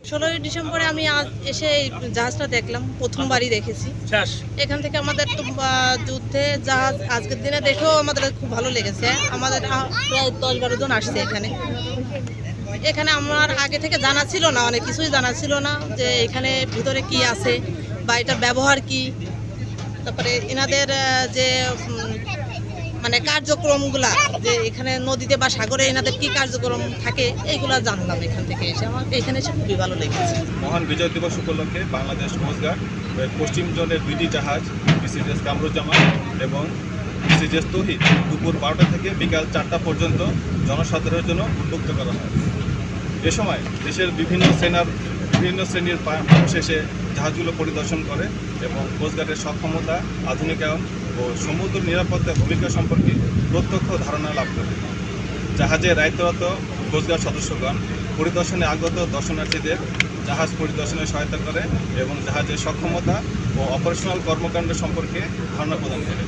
16ই ডিসেম্বরে আমি আজ এসে এই জাহাজটা দেখলাম, প্রথমবারই দেখেছি। এখান থেকে আমাদের তো যুদ্ধে জাহাজ আজকের দিনে দেখেও আমাদের খুব ভালো লেগেছে। আমাদের প্রায় 10-12 জন আসছে এখানে। এখানে আমার আগে থেকে জানা ছিল না, অনেক কিছুই জানা ছিল না যে এখানে ভিতরে কি আছে বা এটার ব্যবহার কি, তারপরে এনাদের যে মানে কার্যক্রমগুলা, যে এখানে নদীতে বা সাগরে এনাদের কি কার্যক্রম থাকে এইগুলা জানলাম এখান থেকে এসে। আমার এখানে এসে খুবই ভালো লেগেছে। মহান বিজয় দিবস উপলক্ষে বাংলাদেশ কোস্টগার্ড পশ্চিম জোনের 2টি জাহাজ বিসিজিএস কামরুজ্জামান এবং বিসিজিএস তৌহিদ দুপুর 12টা থেকে বিকাল 4টা পর্যন্ত জনসাধারণের জন্য উন্মুক্ত করা হয়। এ সময় দেশের বিভিন্ন শ্রেণীর মানুষ এসে জাহাজগুলো পরিদর্শন করে এবং কোস্টগার্ডের সক্ষমতা, আধুনিকায়ন ও সমুদ্র নিরাপত্তার ভূমিকা সম্পর্কে প্রত্যক্ষ ধারণা লাভ করে। জাহাজে দায়িত্বরত কোস্টগার্ড সদস্যগণ পরিদর্শনে আগত দর্শনার্থীদের জাহাজ পরিদর্শনে সহায়তা করে এবং জাহাজের সক্ষমতা ও অপারেশনাল কর্মকাণ্ড সম্পর্কে ধারণা প্রদান করে।